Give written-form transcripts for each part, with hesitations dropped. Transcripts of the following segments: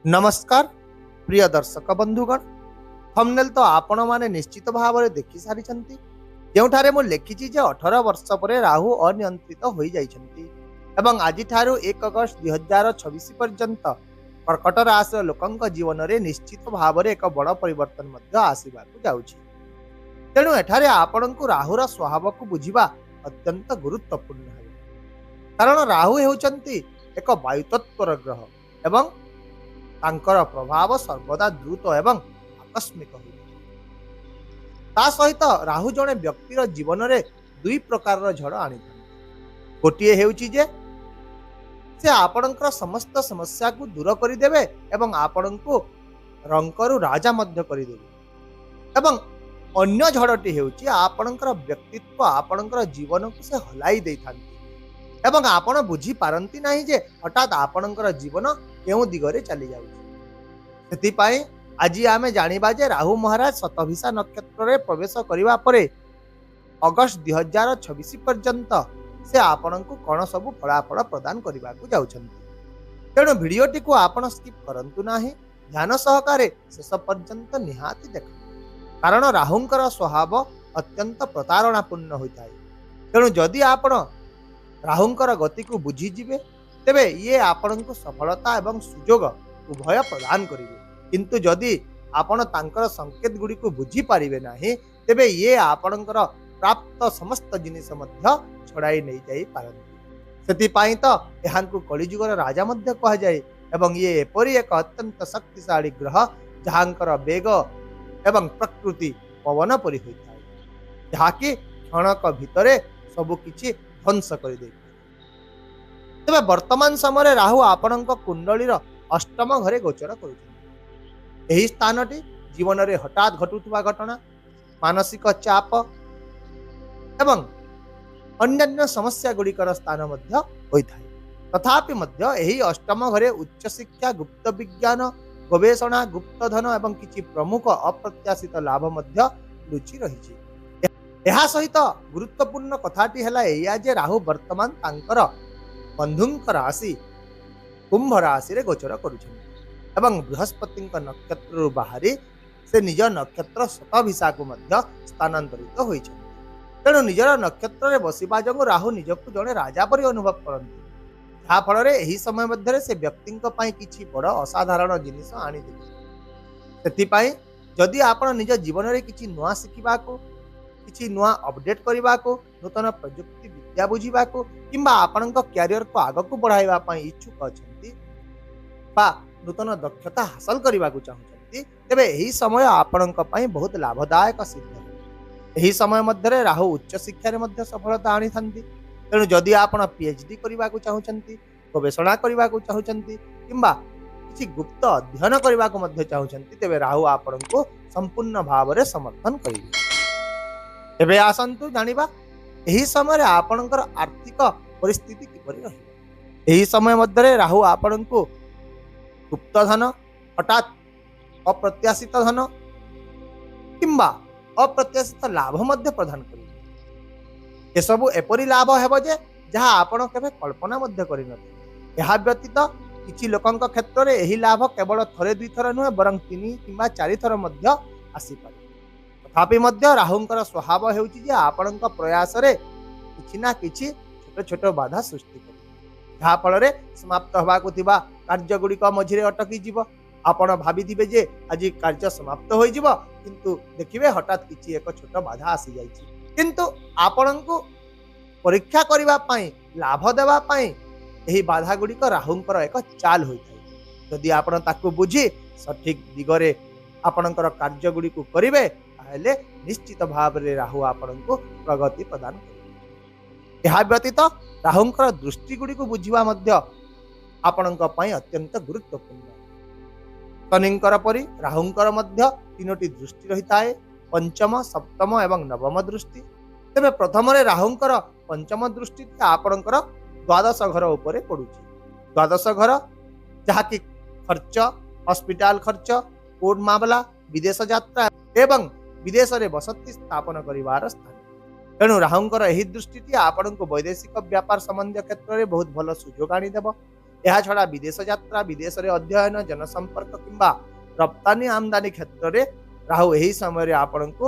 नमस्कार प्रिय दर्शक बंधुगण। थंबनेल तो आपण माने निश्चित भाव में देखि सारी जोठारे मु लिखी जे 18 वर्ष पर राहु अनियंत्रित हो जाइछंती एवं आज 1 अगस्त 2026 पर्यंत कर्कट राशि लोकंक जीवन में निश्चित भाव में एक बड़ परिवर्तन आसवाक जाउछि। तेणु एठारे आपण को राहुर स्वभाव को बुझिबा अत्यंत गुरुत्वपूर्ण है, कारण राहु हेउचंती एक वायुतत्वर ग्रह एवं तांकर प्रभाव सर्वदा द्रुत एवं आकस्मिक हो। सहित राहु जड़े व्यक्तिर जीवन में दुई प्रकार झड़ आनी था। गोटे हेउची जे से आपणकर समस्त समस्या को दूर करदेवे एवं आपण को रंकरु राजा मध्य करदेवे एवं अन्य झड़टी हेउची आपणकर व्यक्तित्व आपणकर जीवन को से हलाई दे थांती एवं आपण बुझी पारंती नाही जे हठात आपणकर जीवन केउ दिगरे चली जाउछि। सेतिपाई आज आमे जानिबा जे राहु महाराज शतभिषा नक्षत्र रे प्रवेश करिवा परे अगस्त 2026 पर्यंत से आपण को कौन सब फलाफल प्रदान करने को जाउछंती। तेणु भिडियोटी को आपण स्किप करंतु नाही, ध्यान सहकारे शेष पर्यंत निहाती देख, कारण राहुंकर स्वभाव अत्यंत प्रतारणापूर्ण होता है। तेणु जदि आपण राहुंकर गति को बुझीजिबे तेबे ये आपण को सफलता एवं सुजोग उभय प्रदान करिवे, किंतु जदि आपण तांकर संकेत गुडी को बुझी पारिबे नाही तेबे ये आपणकर प्राप्त समस्त जिनिस मध्य छड़ाई नहीं जाई पारंती। सेतिपाई तो एहानकु कलिजुगर राजा मध्य कहा जाए एवं ये एपरि एक अत्यंत शक्तिशाली ग्रह जहांकर वेग एवं प्रकृति पवन परि होता है, जहाँकि क्षणक भितरे सबु किछि ध्वंस कर दे। तेबे वर्तमान समय राहु आपणक कुंडलीर अष्टम घरे गोचर करुछन्ति। एही स्थानटी जीवन में हठात घटुवा घटना, मानसिक चाप एवं अन्यान्य समस्या गुड़िकर स्थान मध्य होइथाय। तथापि मध्य एही अष्टम घरे उच्च शिक्षा, गुप्त विज्ञान, गवेषणा, गुप्त धन एवं किछि प्रमुख अप्रत्याशित लाभ मध्य लुचि रहिछि। एहा सहित गुरुत्वपूर्ण कथाटी हैला एया जे राहु वर्तमान तांकर बंधुंक राशि कुंभ राशि रे गोचर करुछन्ति एवं बृहस्पति नक्षत्र बाहरी से निज नक्षत्र शतभिषा को मध्य स्थानांतरित होइछन्ति। तेणु निजर नक्षत्र रे बसिबा जंग राहु निजकु जणे राजा परि अनुभव करन्ति, जहा फल रे एही समय मध्य से व्यक्तिंक पई किछि बड़ असाधारण जिनिस आनी देबे। सेति जदि आपण निज जीवन रे किछि नुआ शिखिबा को, किछि नुआ अपडेट करबा को, नूतन प्रयुक्ति विद्या बुझिबा को किंबा आपणक कैरियर को आग को बढ़ाइबा पई इच्छुक अछन्ति बा नूतन दक्षता हासिल करबा को चाहछन्ति तेबे एही समय आपणक पई बहुत लाभदायक सिद्ध है। एही समय मध्य राहु उच्च शिक्षा रे मध्य सफलता आनी थांती। तेणु जदि आपण पीएचडी करबा को चाहछन्ति, गवेषणा करबा को चाहछन्ति किंबा किछि गुप्त अध्ययन करबा को मध्य चाहछन्ति तेबे राहु आपण को संपूर्ण भाव रे समर्थन करिवे। एबे आसंतु जानिबा एही समय आपणकर आर्थिक परिस्थिति किपरि रही। एही समय मध्य राहु आपण को गुप्त धन, हठात अप्रत्याशित धन किंबा अप्रत्याशित लाभ मध्य प्रदान करिवे। एसबु एपरि लाभ हेबो जे जहा आपण केबे कल्पना मध्य करि नथि। एहा व्यतीत किछि लोकंक क्षेत्र रे एही लाभ केवल थरे दुई थर नुहे बरं 3 किंबा 4 थर मध्य आसी पारे। तथापि मध्य राहुंकर स्वभाव हेउची जे आपणक प्रयास रे किछि ना किछि छोट छोट बाधा सृष्टि करे, जहा फल रे समाप्त होबा को थिबा कार्य गुडी को मझिरे अटकी जीव। आपण भाबिथिबे जे आज कार्य समाप्त होई जीव, किंतु देखिबे हठात किछि एक छोट बाधा आसी जाइछि, किंतु आपणको परीक्षा करिबा पई लाभ देबा पई एही बाधा गुडी को राहुंकर एक चाल होइथाय। यदि आपण ताकू बुझी सठिक दिगरे आपणकर कार्य गुडी को करिवे ताहेले निश्चित भाव रे राहु आपणको प्रगति प्रदान करिवे। एहा व्यतीत राहुंकर दृष्टि गुडी को बुझिबा मध्य आपणक पई अत्यंत गुरुत्वपूर्ण। शनिंकर परि राहुंकर मध्य 3टी दृष्टि रहिता है, पंचम, सप्तम एवं नवम दृष्टि। तेबे प्रथम रे राहुंकर पंचम दृष्टि आपणकर द्वादश घर उपरे पडुछि। द्वादश घर जहा कि खर्च, हॉस्पिटल खर्च, कोर्ट मामला, विदेश यात्रा एवं विदेश रे बसति स्थापन करिवार स्थान। तेणु राहुंकर एही दृष्टि आपणको वैदेशिक व्यापार संबंधी क्षेत्र में बहुत भल सुजोग आनी देबो ଏହା ଛଡ଼ା ବିଦେଶ ଯାତ୍ରା, ବିଦେଶରେ ଅଧ୍ୟୟନ, ଜନସମ୍ପର୍କ କିମ୍ବା ରପ୍ତାନି ଆମଦାନୀ କ୍ଷେତ୍ରରେ ରାହୁ ଏହି ସମୟରେ ଆପଣଙ୍କୁ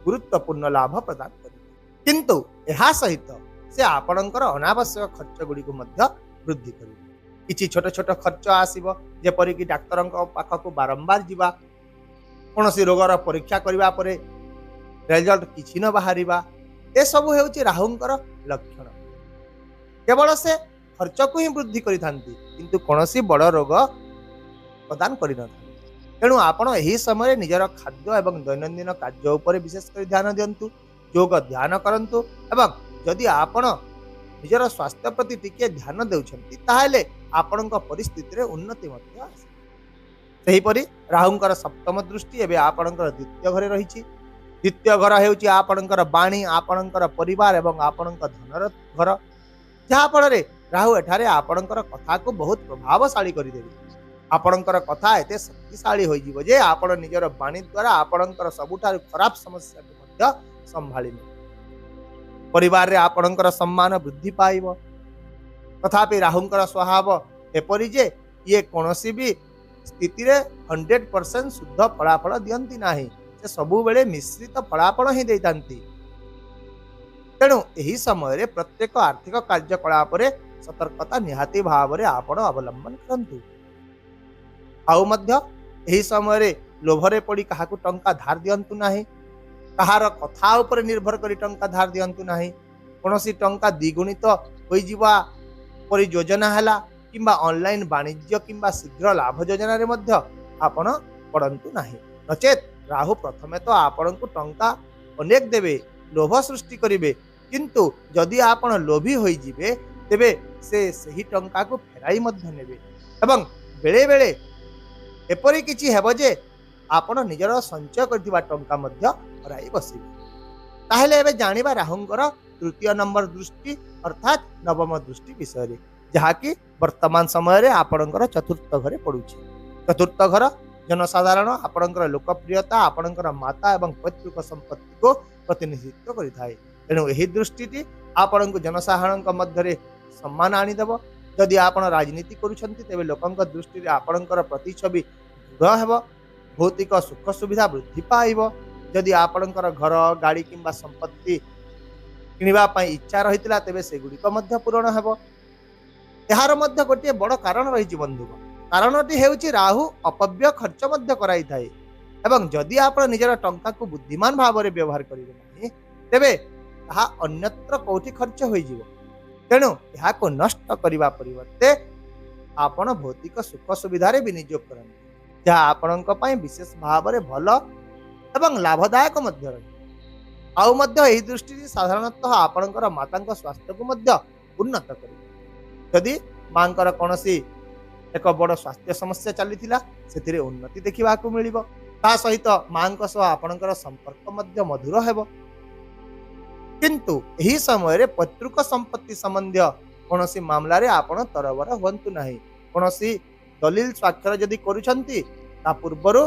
ଗୁରୁତ୍ୱପୂର୍ଣ୍ଣ ଲାଭ ପ୍ରଦାନ କରିବେ। କିନ୍ତୁ ଏହା ସହିତ ସେ ଆପଣଙ୍କର ଅନାବଶ୍ୟକ ଖର୍ଚ୍ଚ ଗୁଡ଼ିକୁ ମଧ୍ୟ ବୃଦ୍ଧି କରିବେ। କିଛି ଛୋଟ ଛୋଟ ଖର୍ଚ୍ଚ ଆସିବ, ଯେପରିକି ଡାକ୍ତରଙ୍କ ପାଖକୁ ବାରମ୍ବାର ଯିବା, କୌଣସି ରୋଗର ପରୀକ୍ଷା କରିବା ପରେ ରେଜଲ୍ଟ କିଛି ନ ବାହାରିବା, ଏସବୁ ହେଉଛି ରାହୁଙ୍କର ଲକ୍ଷଣ। କେବଳ ସେ ଖର୍ଚ୍ଚକୁ ହିଁ ବୃଦ୍ଧି କରିଥାନ୍ତି, କିନ୍ତୁ କୌଣସି ବଡ଼ ରୋଗ ପ୍ରଦାନ କରିନଥାନ୍ତି। ତେଣୁ ଆପଣ ଏହି ସମୟରେ ନିଜର ଖାଦ୍ୟ ଏବଂ ଦୈନନ୍ଦିନ କାର୍ଯ୍ୟ ଉପରେ ବିଶେଷ କରି ଧ୍ୟାନ ଦିଅନ୍ତୁ, ଯୋଗ ଧ୍ୟାନ କରନ୍ତୁ ଏବଂ ଯଦି ଆପଣ ନିଜର ସ୍ୱାସ୍ଥ୍ୟ ପ୍ରତି ଟିକିଏ ଧ୍ୟାନ ଦେଉଛନ୍ତି ତାହେଲେ ଆପଣଙ୍କ ପରିସ୍ଥିତିରେ ଉନ୍ନତି ମଧ୍ୟ ଆସିବ। ସେହିପରି ରାହୁଙ୍କର ସପ୍ତମ ଦୃଷ୍ଟି ଏବେ ଆପଣଙ୍କର ଦ୍ୱିତୀୟ ଘରେ ରହିଛି। ଦ୍ୱିତୀୟ ଘର ହେଉଛି ଆପଣଙ୍କର ବାଣୀ, ଆପଣଙ୍କର ପରିବାର ଏବଂ ଆପଣଙ୍କ ଧନର ଘର, ଯାହାଫଳରେ ରାହୁ ଏଠାରେ ଆପଣଙ୍କର କଥାକୁ ବହୁତ ପ୍ରଭାବଶାଳୀ କରିଦେବେ। ଆପଣଙ୍କର କଥା ଏତେ ଶକ୍ତିଶାଳୀ ହୋଇଯିବ ଯେ ଆପଣ ନିଜର ବାଣୀ ଦ୍ୱାରା ଆପଣଙ୍କର ସବୁଠାରୁ ଖରାପ ସମସ୍ୟାକୁ ମଧ୍ୟ ସମ୍ଭାଳି ନେବେ। ପରିବାରରେ ଆପଣଙ୍କର ସମ୍ମାନ ବୃଦ୍ଧି ପାଇବ। ତଥାପି ରାହୁଙ୍କର ସ୍ୱଭାବ ଏପରି ଯେ ଇଏ କୌଣସି ବି ସ୍ଥିତିରେ 100% ଶୁଦ୍ଧ ଫଳାଫଳ ଦିଅନ୍ତି ନାହିଁ, ସେ ସବୁବେଳେ ମିଶ୍ରିତ ଫଳାଫଳ ହିଁ ଦେଇଥାନ୍ତି। ତେଣୁ ଏହି ସମୟରେ ପ୍ରତ୍ୟେକ ଆର୍ଥିକ କାର୍ଯ୍ୟକଳାପରେ ସତର୍କତା ନିହାତି ଭାବରେ ଆପଣ ଅବଲମ୍ବନ କରନ୍ତୁ। ଆଉ ମଧ୍ୟ ଏହି ସମୟରେ ଲୋଭରେ ପଡ଼ି କାହାକୁ ଟଙ୍କା ଧାର ଦିଅନ୍ତୁ ନାହିଁ, କାହାର କଥା ଉପରେ ନିର୍ଭର କରି ଟଙ୍କା ଧାର ଦିଅନ୍ତୁ ନାହିଁ। କୌଣସି ଟଙ୍କା ଦ୍ୱିଗୁଣିତ ହୋଇଯିବା ପରି ଯୋଜନା ହେଲା କିମ୍ବା ଅନଲାଇନ୍ ବାଣିଜ୍ୟ କିମ୍ବା ଶୀଘ୍ର ଲାଭ ଯୋଜନାରେ ମଧ୍ୟ ଆପଣ ପଡ଼ନ୍ତୁ ନାହିଁ। ନଚେତ୍ ରାହୁ ପ୍ରଥମେ ତ ଆପଣଙ୍କୁ ଟଙ୍କା ଅନେକ ଦେବେ, ଲୋଭ ସୃଷ୍ଟି କରିବେ, କିନ୍ତୁ ଯଦି ଆପଣ ଲୋଭୀ ହୋଇଯିବେ ତେବେ ସେ ସେହି ଟଙ୍କାକୁ ଫେରାଇ ମଧ୍ୟ ନେବେ ଏବଂ ବେଳେବେଳେ ଏପରି କିଛି ହେବ ଯେ ଆପଣ ନିଜର ସଞ୍ଚୟ କରିଥିବା ଟଙ୍କା ମଧ୍ୟ ହରାଇ ବସିବେ। ତାହେଲେ ଏବେ ଜାଣିବା ରାହୁଙ୍କର ତୃତୀୟ ନମ୍ବର ଦୃଷ୍ଟି ଅର୍ଥାତ୍ ନବମ ଦୃଷ୍ଟି ବିଷୟରେ, ଯାହାକି ବର୍ତ୍ତମାନ ସମୟରେ ଆପଣଙ୍କର ଚତୁର୍ଥ ଘରେ ପଡ଼ୁଛି। ଚତୁର୍ଥ ଘର ଜନସାଧାରଣ, ଆପଣଙ୍କର ଲୋକପ୍ରିୟତା, ଆପଣଙ୍କର ମାତା ଏବଂ ପୈତୃକ ସମ୍ପତ୍ତିକୁ ପ୍ରତିନିଧିତ୍ୱ କରିଥାଏ। ତେଣୁ ଏହି ଦୃଷ୍ଟିଟି ଆପଣଙ୍କୁ ଜନସାଧାରଣଙ୍କ ମଧ୍ୟରେ ସମ୍ମାନ ଆଣିଦେବ। ଯଦି ଆପଣ ରାଜନୀତି କରୁଛନ୍ତି ତେବେ ଲୋକଙ୍କ ଦୃଷ୍ଟିରେ ଆପଣଙ୍କର ପ୍ରତିଛବି ଦୃଢ଼ ହେବ, ଭୌତିକ ସୁଖ ସୁବିଧା ବୃଦ୍ଧି ପାଇବ। ଯଦି ଆପଣଙ୍କର ଘର, ଗାଡ଼ି କିମ୍ବା ସମ୍ପତ୍ତି କିଣିବା ପାଇଁ ଇଚ୍ଛା ରହିଥିଲା ତେବେ ସେଗୁଡ଼ିକ ମଧ୍ୟ ପୂରଣ ହେବ। ଏହାର ମଧ୍ୟ ଗୋଟିଏ ବଡ଼ କାରଣ ରହିଛି ବନ୍ଧୁଗଣ। କାରଣଟି ହେଉଛି ରାହୁ ଅପବ୍ୟୟ ଖର୍ଚ୍ଚ ମଧ୍ୟ କରାଇଥାଏ ଏବଂ ଯଦି ଆପଣ ନିଜର ଟଙ୍କାକୁ ବୁଦ୍ଧିମାନ ଭାବରେ ବ୍ୟବହାର କରିବେ ନାହିଁ ତେବେ ତାହା ଅନ୍ୟତ୍ର କେଉଁଠି ଖର୍ଚ୍ଚ ହୋଇଯିବ। ତେଣୁ ଏହାକୁ ନଷ୍ଟ କରିବା ପରିବର୍ତ୍ତେ ଆପଣ ଭୌତିକ ସୁଖ ସୁବିଧାରେ ବିନିଯୋଗ କରନ୍ତୁ, ଯାହା ଆପଣଙ୍କ ପାଇଁ ବିଶେଷ ଭାବରେ ଭଲ ଏବଂ ଲାଭଦାୟକ ମଧ୍ୟ ରହିବ। ଆଉ ମଧ୍ୟ ଏହି ଦୃଷ୍ଟିଟି ସାଧାରଣତଃ ଆପଣଙ୍କର ମାତାଙ୍କ ସ୍ୱାସ୍ଥ୍ୟକୁ ମଧ୍ୟ ଉନ୍ନତ କରିବ। ଯଦି ମାଙ୍କର କୌଣସି ଏକ ବଡ଼ ସ୍ୱାସ୍ଥ୍ୟ ସମସ୍ୟା ଚାଲିଥିଲା ସେଥିରେ ଉନ୍ନତି ଦେଖିବାକୁ ମିଳିବ। ତା ସହିତ ମାଙ୍କ ସହ ଆପଣଙ୍କର ସମ୍ପର୍କ ମଧ୍ୟ ମଧୁର ହେବ। କିନ୍ତୁ ଏହି ସମୟରେ ପୈତୃକ ସମ୍ପତ୍ତି ସମ୍ବନ୍ଧୀୟ କୌଣସି ମାମଲାରେ ଆପଣ ତରବର ହୁଅନ୍ତୁ ନାହିଁ। କୌଣସି ଦଲିଲ ସ୍ୱାକ୍ଷର ଯଦି କରୁଛନ୍ତି ତା ପୂର୍ବରୁ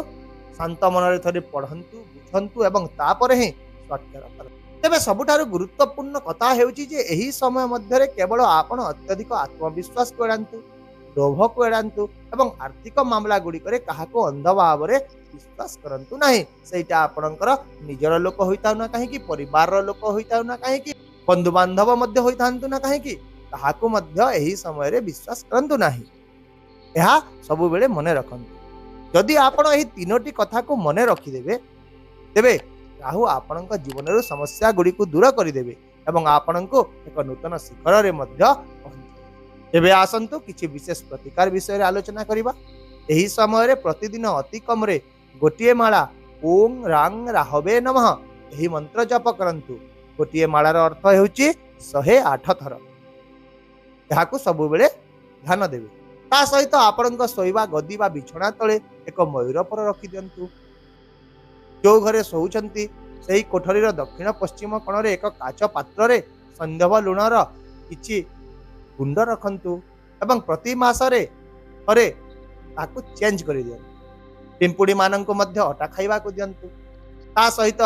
ଶାନ୍ତ ମନରେ ଥରେ ପଢ଼ନ୍ତୁ, ବୁଝନ୍ତୁ ଏବଂ ତାପରେ ହିଁ ସ୍ୱାକ୍ଷର କରନ୍ତୁ। ତେବେ ସବୁଠାରୁ ଗୁରୁତ୍ୱପୂର୍ଣ୍ଣ କଥା ହେଉଛି ଯେ ଏହି ସମୟ ମଧ୍ୟରେ କେବଳ ଆପଣ ଅତ୍ୟଧିକ ଆତ୍ମବିଶ୍ୱାସକୁ ଏଡ଼ାନ୍ତୁ, ଲୋଭକୁ ଏଡ଼ାନ୍ତୁ ଏବଂ ଆର୍ଥିକ ମାମଲା ଗୁଡ଼ିକରେ କାହାକୁ ଅନ୍ଧ ଭାବରେ ବିଶ୍ୱାସ କରନ୍ତୁ ନାହିଁ। ସେଇଟା ଆପଣଙ୍କର ନିଜର ଲୋକ ହୋଇଥାଉ ନା କାହିଁକି, ପରିବାରର ଲୋକ ହୋଇଥାଉ ନା କାହିଁକି, ବନ୍ଧୁବାନ୍ଧବ ମଧ୍ୟ ହୋଇଥାନ୍ତୁ ନା କାହିଁକି, କାହାକୁ ମଧ୍ୟ ଏହି ସମୟରେ ବିଶ୍ୱାସ କରନ୍ତୁ ନାହିଁ। ଏହା ସବୁବେଳେ ମନେ ରଖନ୍ତୁ। ଯଦି ଆପଣ ଏହି ତିନୋଟି କଥାକୁ ମନେ ରଖିଦେବେ ତେବେ ରାହୁ ଆପଣଙ୍କ ଜୀବନରୁ ସମସ୍ୟା ଗୁଡ଼ିକୁ ଦୂର କରିଦେବେ ଏବଂ ଆପଣଙ୍କୁ ଏକ ନୂତନ ଶିଖରରେ ମଧ୍ୟ ପହଞ୍ଚାଇବେ। ଏବେ ଆସନ୍ତୁ କିଛି ବିଶେଷ ପ୍ରତିକାର ବିଷୟରେ ଆଲୋଚନା କରିବା। ଏହି ସମୟରେ ପ୍ରତିଦିନ ଅତି କମରେ ଗୋଟିଏ ମାଳା ଓಂ ରାଂ ରାହବେ ନମଃ ଏହି ମନ୍ତ୍ର ଜପ କରନ୍ତୁ। ଗୋଟିଏ ମାଳାର ଅର୍ଥ ହେଉଛି 108 ଥର। ଏହାକୁ ସବୁବେଳେ ଧ୍ୟାନ ଦେବେ। ତା ସହିତ ଆପଣଙ୍କ ଶୋଇବା ଗଦି ବା ବିଛଣା ତଳେ ଏକ ମୟୂର ପର ରଖିଦିଅନ୍ତୁ। ଯେଉଁ ଘରେ ଶୋଉଛନ୍ତି ସେହି କୋଠରୀର ଦକ୍ଷିଣ ପଶ୍ଚିମ କୋଣରେ ଏକ କାଚ ପାତ୍ରରେ ସୈନ୍ଧବ ଲୁଣର କିଛି ଗୁଣ୍ଡ ରଖନ୍ତୁ ଏବଂ ପ୍ରତି ମାସରେ ଥରେ ତାକୁ ଚେଞ୍ଜ କରିଦିଅନ୍ତୁ। ପିମ୍ପୁଡ଼ିମାନଙ୍କୁ ମଧ୍ୟ ଅଟା ଖାଇବାକୁ ଦିଅନ୍ତୁ। ତା ସହିତ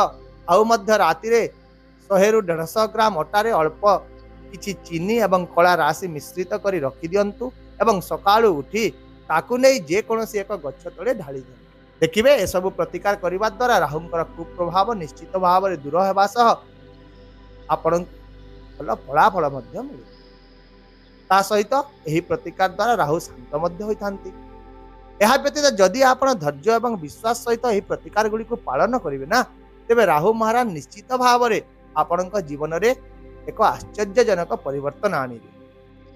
ଆଉ ମଧ୍ୟ ରାତିରେ 100ରୁ 150 ଗ୍ରାମ ଅଟାରେ ଅଳ୍ପ କିଛି ଚିନି ଏବଂ କଳା ରାଶି ମିଶ୍ରିତ କରି ରଖିଦିଅନ୍ତୁ ଏବଂ ସକାଳୁ ଉଠି ତାକୁ ନେଇ ଯେକୌଣସି ଏକ ଗଛ ତଳେ ଢାଳି ଦିଅନ୍ତୁ। ଦେଖିବେ ଏସବୁ ପ୍ରତିକାର କରିବା ଦ୍ୱାରା ରାହୁଙ୍କର କୁପ୍ରଭାବ ନିଶ୍ଚିତ ଭାବରେ ଦୂର ହେବା ସହ ଆପଣଙ୍କୁ ଭଲ ଫଳାଫଳ ମଧ୍ୟ ମିଳିବ। ତା ସହିତ ଏହି ପ୍ରତିକାର ଦ୍ୱାରା ରାହୁ ଶାନ୍ତ ମଧ୍ୟ ହୋଇଥାନ୍ତି। ଏହା ବ୍ୟତୀତ ଯଦି ଆପଣ ଧୈର୍ଯ୍ୟ ଏବଂ ବିଶ୍ୱାସ ସହିତ ଏହି ପ୍ରତିକାର ଗୁଡ଼ିକୁ ପାଳନ କରିବେ ନା, ତେବେ ରାହୁ ମହାରାଜ ନିଶ୍ଚିତ ଭାବରେ ଆପଣଙ୍କ ଜୀବନରେ ଏକ ଆଶ୍ଚର୍ଯ୍ୟଜନକ ପରିବର୍ତ୍ତନ ଆଣିବେ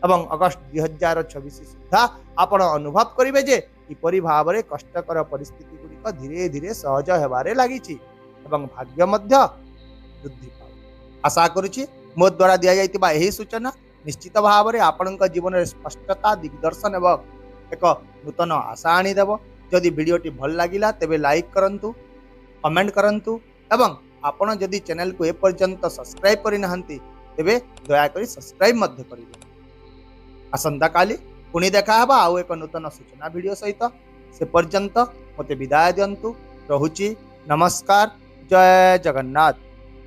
ଏବଂ ଅଗଷ୍ଟ 2026 ସୁଦ୍ଧା ଆପଣ ଅନୁଭବ କରିବେ ଯେ କିପରି ଭାବରେ କଷ୍ଟକର ପରିସ୍ଥିତି ଗୁଡ଼ିକ ଧୀରେ ଧୀରେ ସହଜ ହେବାରେ ଲାଗିଛି ଏବଂ ଭାଗ୍ୟ ମଧ୍ୟ ବୃଦ୍ଧି ପାଉ। ଆଶା କରୁଛି ମୋ ଦ୍ୱାରା ଦିଆଯାଇଥିବା ଏହି ସୂଚନା ନିଶ୍ଚିତ ଭାବରେ ଆପଣଙ୍କ ଜୀବନରେ ସ୍ପଷ୍ଟତା, ଦିଗଦର୍ଶନ ଏବଂ ଏକ ନୂତନ ଆଶା ଆଣିଦେବ। ଯଦି ଭିଡ଼ିଓଟି ଭଲ ଲାଗିଲା ତେବେ ଲାଇକ୍ କରନ୍ତୁ, କମେଣ୍ଟ କରନ୍ତୁ ଏବଂ ଆପଣ ଯଦି ଚ୍ୟାନେଲକୁ ଏପର୍ଯ୍ୟନ୍ତ ସବସ୍କ୍ରାଇବ୍ କରିନାହାନ୍ତି ତେବେ ଦୟାକରି ସବସ୍କ୍ରାଇବ୍ ମଧ୍ୟ କରିବେ। ଆସନ୍ତାକାଲି ପୁଣି ଦେଖା ହେବା ଆଉ ଏକ ନୂତନ ସୂଚନା ଭିଡ଼ିଓ ସହିତ। ସେ ପର୍ଯ୍ୟନ୍ତ ମୋତେ ବିଦାୟ ଦିଅନ୍ତୁ। ରହୁଛି। ନମସ୍କାର। ଜୟ ଜଗନ୍ନାଥ।